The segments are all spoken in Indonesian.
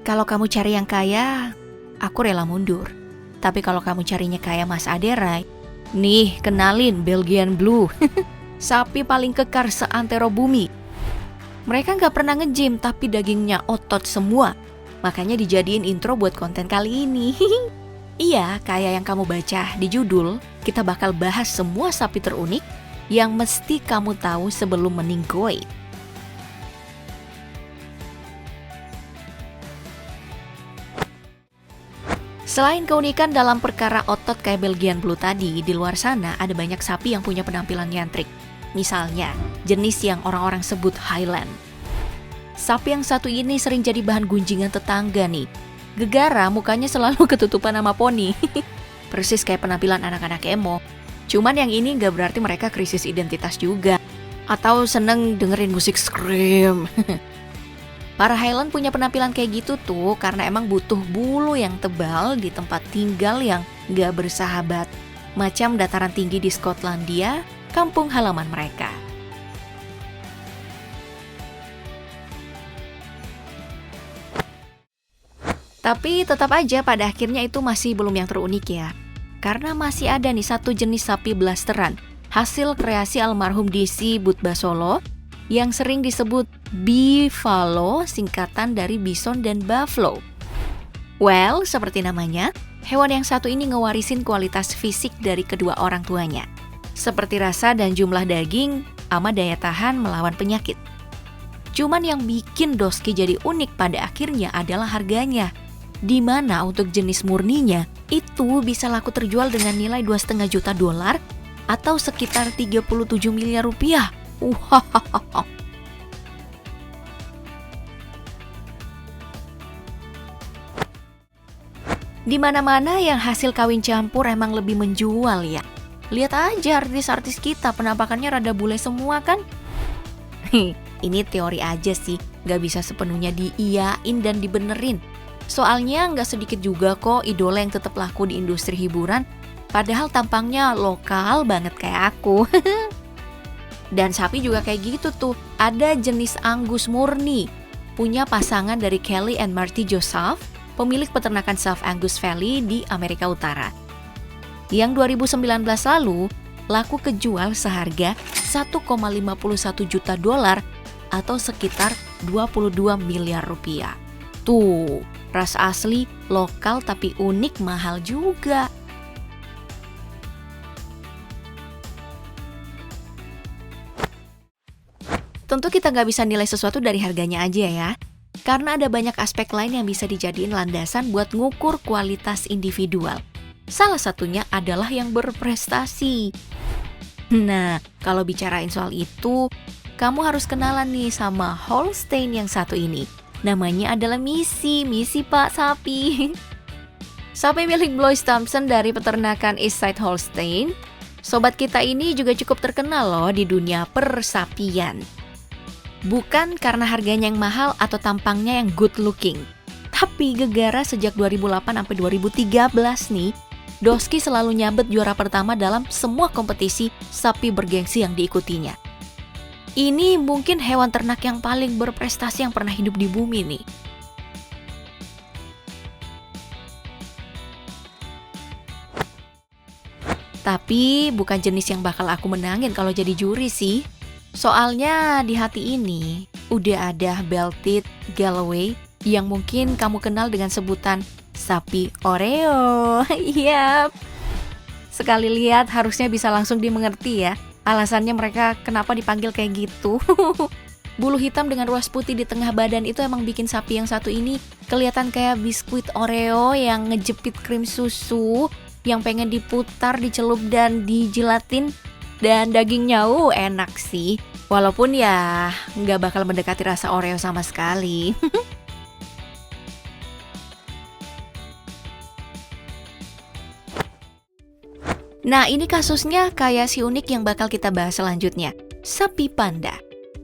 Kalau kamu cari yang kaya, aku rela mundur. Tapi kalau kamu carinya kayak Mas Aderai, nih kenalin Belgian Blue. Sapi paling kekar seantero bumi. Mereka nggak pernah nge-gym tapi dagingnya otot semua. Makanya dijadiin intro buat konten kali ini. Iya, kayak yang kamu baca di judul, kita bakal bahas semua sapi terunik yang mesti kamu tahu sebelum meninggoy. Selain keunikan dalam perkara otot kayak Belgian Blue tadi, di luar sana ada banyak sapi yang punya penampilan nyentrik. Misalnya, jenis yang orang-orang sebut Highland. Sapi yang satu ini sering jadi bahan gunjingan tetangga nih. Gegara mukanya selalu ketutupan sama poni. Persis kayak penampilan anak-anak emo. Cuman yang ini gak berarti mereka krisis identitas juga. Atau seneng dengerin musik scream. Para Highland punya penampilan kayak gitu tuh karena emang butuh bulu yang tebal di tempat tinggal yang gak bersahabat. Macam dataran tinggi di Skotlandia, kampung halaman mereka. Tapi tetap aja pada akhirnya itu masih belum yang terunik ya. Karena masih ada nih satu jenis sapi blasteran, hasil kreasi almarhum DC Budbasolo, yang sering disebut Beefalo, singkatan dari bison dan buffalo. Well, seperti namanya, hewan yang satu ini ngewarisin kualitas fisik dari kedua orang tuanya. Seperti rasa dan jumlah daging, sama daya tahan melawan penyakit. Cuman yang bikin Doski jadi unik pada akhirnya adalah harganya. Di mana untuk jenis murninya, itu bisa laku terjual dengan nilai $2,5 juta atau sekitar 37 miliar rupiah. Di mana-mana yang hasil kawin campur emang lebih menjual ya. Lihat aja artis-artis kita penampakannya rada bule semua kan? Ini teori aja sih, gak bisa sepenuhnya diiyain dan dibenerin. Soalnya gak sedikit juga kok idola yang tetap laku di industri hiburan, padahal tampangnya lokal banget kayak aku. Dan sapi juga kayak gitu tuh, ada jenis Angus murni, punya pasangan dari Kelly and Marty Joseph, pemilik peternakan South Angus Valley di Amerika Utara. Yang 2019 lalu, laku kejual seharga $1,51 juta atau sekitar 22 miliar rupiah. Tuh, ras asli, lokal tapi unik mahal juga. Tentu kita nggak bisa nilai sesuatu dari harganya aja ya. Karena ada banyak aspek lain yang bisa dijadiin landasan buat ngukur kualitas individual. Salah satunya adalah yang berprestasi. Nah, kalau bicarain soal itu, kamu harus kenalan nih sama Holstein yang satu ini. Namanya adalah Missy Pak Sapi. Sapi milik Blois Thompson dari peternakan Eastside Holstein. Sobat kita ini juga cukup terkenal loh di dunia persapian. Bukan karena harganya yang mahal atau tampangnya yang good looking. Tapi gegara sejak 2008 sampai 2013 nih, Doski selalu nyabet juara pertama dalam semua kompetisi sapi bergengsi yang diikutinya. Ini mungkin hewan ternak yang paling berprestasi yang pernah hidup di bumi nih. Tapi bukan jenis yang bakal aku menangin kalau jadi juri sih. Soalnya di hati ini udah ada Belted Galloway yang mungkin kamu kenal dengan sebutan sapi Oreo. Yap. Sekali lihat harusnya bisa langsung dimengerti ya. Alasannya mereka kenapa dipanggil kayak gitu. Bulu hitam dengan ruas putih di tengah badan itu emang bikin sapi yang satu ini kelihatan kayak biskuit Oreo yang ngejepit krim susu, yang pengen diputar, dicelup dan dijilatin. Dan dagingnya enak sih. Walaupun ya nggak bakal mendekati rasa Oreo sama sekali. Nah, ini kasusnya kayak si unik yang bakal kita bahas selanjutnya. Sapi panda.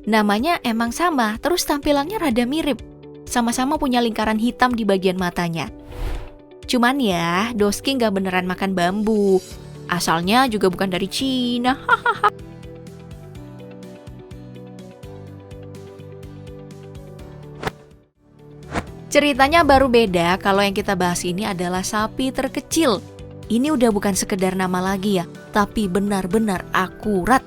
Namanya emang sama, terus tampilannya rada mirip. Sama-sama punya lingkaran hitam di bagian matanya. Cuman ya, Doski nggak beneran makan bambu. Asalnya juga bukan dari Cina. Ceritanya baru beda kalau yang kita bahas ini adalah sapi terkecil. Ini udah bukan sekedar nama lagi ya, tapi benar-benar akurat.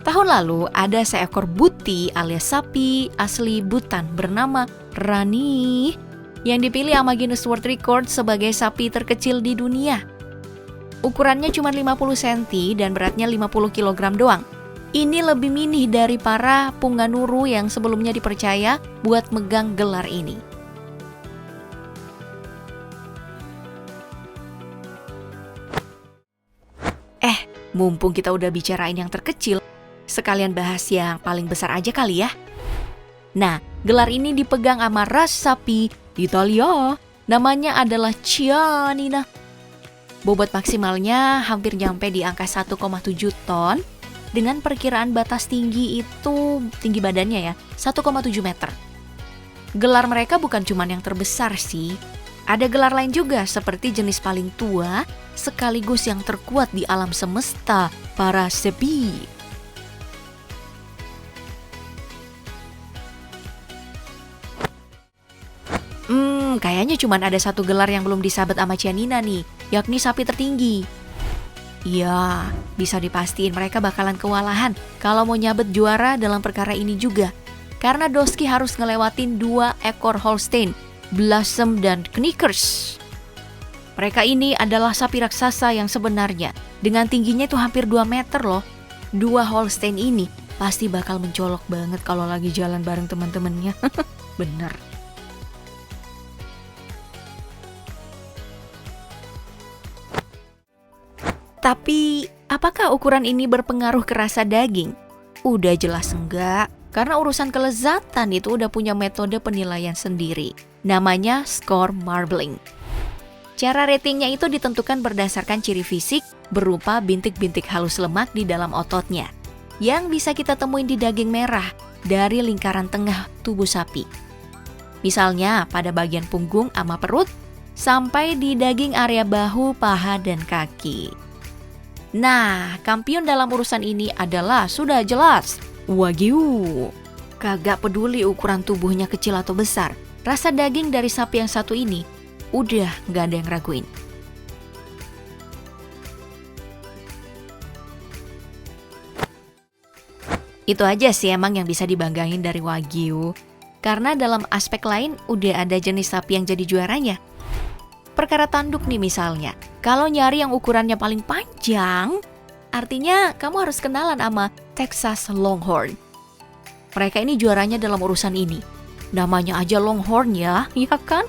Tahun lalu ada seekor buti alias sapi asli Bhutan bernama Rani yang dipilih sama Guinness World Record sebagai sapi terkecil di dunia. Ukurannya cuma 50 cm dan beratnya 50 kg doang. Ini lebih mini dari para punganuru yang sebelumnya dipercaya buat megang gelar ini. Mumpung kita udah bicarain yang terkecil, sekalian bahas yang paling besar aja kali ya. Nah, gelar ini dipegang sama ras sapi Italia. Namanya adalah Chianina. Bobot maksimalnya hampir nyampe di angka 1,7 ton. Dengan perkiraan batas tinggi badannya ya, 1,7 meter. Gelar mereka bukan cuma yang terbesar sih. Ada gelar lain juga seperti jenis paling tua sekaligus yang terkuat di alam semesta, para sapi. Kayaknya cuma ada satu gelar yang belum disabet sama Chianina nih, yakni sapi tertinggi. Ya, bisa dipastiin mereka bakalan kewalahan kalau mau nyabet juara dalam perkara ini juga. Karena Doski harus ngelewatin 2 ekor Holstein, Blossom dan Knickers. Mereka ini adalah sapi raksasa yang sebenarnya. Dengan tingginya itu hampir 2 meter loh. 2 Holstein ini pasti bakal mencolok banget kalau lagi jalan bareng teman-temannya. Bener. Tapi, apakah ukuran ini berpengaruh ke rasa daging? Udah jelas enggak, karena urusan kelezatan itu udah punya metode penilaian sendiri. Namanya score marbling. Cara ratingnya itu ditentukan berdasarkan ciri fisik berupa bintik-bintik halus lemak di dalam ototnya, yang bisa kita temuin di daging merah dari lingkaran tengah tubuh sapi. Misalnya pada bagian punggung sama perut, sampai di daging area bahu, paha, dan kaki. Nah, kampiun dalam urusan ini adalah sudah jelas Wagyu. Kagak peduli ukuran tubuhnya kecil atau besar, rasa daging dari sapi yang satu ini udah gak ada yang raguin. Itu aja sih emang yang bisa dibanggain dari Wagyu. Karena dalam aspek lain udah ada jenis sapi yang jadi juaranya. Perkara tanduk nih misalnya, kalau nyari yang ukurannya paling panjang, artinya kamu harus kenalan sama Texas Longhorn. Mereka ini juaranya dalam urusan ini. Namanya aja Longhorn ya kan?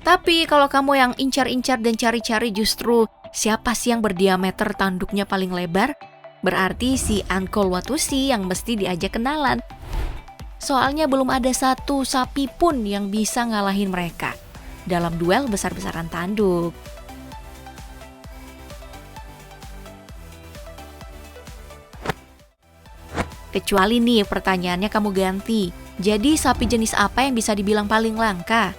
Tapi kalau kamu yang incar-incar dan cari-cari justru siapa sih yang berdiameter tanduknya paling lebar, berarti si Ankol Watusi yang mesti diajak kenalan. Soalnya belum ada satu sapi pun yang bisa ngalahin mereka dalam duel besar-besaran tanduk. Kecuali nih pertanyaannya kamu ganti. Jadi sapi jenis apa yang bisa dibilang paling langka?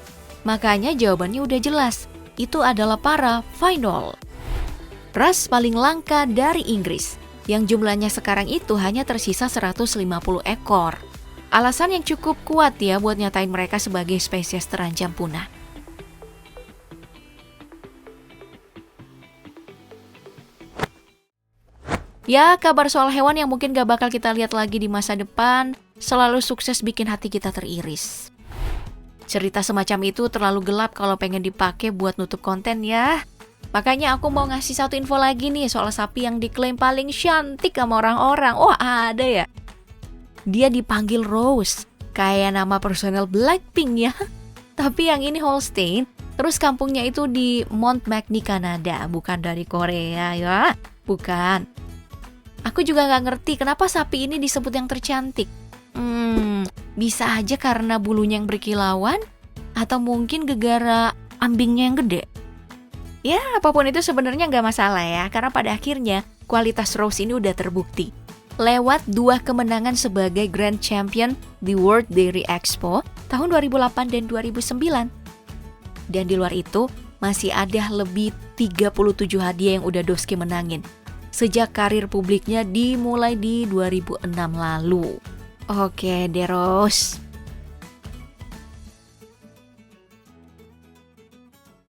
Makanya jawabannya udah jelas. Itu adalah para Final. Ras paling langka dari Inggris, yang jumlahnya sekarang itu hanya tersisa 150 ekor. Alasan yang cukup kuat ya buat nyatain mereka sebagai spesies terancam punah. Ya, kabar soal hewan yang mungkin gak bakal kita lihat lagi di masa depan selalu sukses bikin hati kita teriris. Cerita semacam itu terlalu gelap kalau pengen dipakai buat nutup konten ya. Makanya aku mau ngasih satu info lagi nih soal sapi yang diklaim paling cantik sama orang-orang. Oh, ada ya. Dia dipanggil Rose, kayak nama personel Blackpink ya. Tapi yang ini Holstein, terus kampungnya itu di Mount Magny, Kanada, bukan dari Korea ya. Bukan. Aku juga gak ngerti kenapa sapi ini disebut yang tercantik. Bisa aja karena bulunya yang berkilauan, atau mungkin gegara ambingnya yang gede. Ya, apapun itu sebenarnya gak masalah ya, karena pada akhirnya kualitas Rose ini udah terbukti. Lewat 2 kemenangan sebagai Grand Champion di World Dairy Expo tahun 2008 dan 2009. Dan di luar itu, masih ada lebih 37 hadiah yang udah Doski menangin. sejak karir publiknya dimulai di 2006 lalu. Oke, Deros.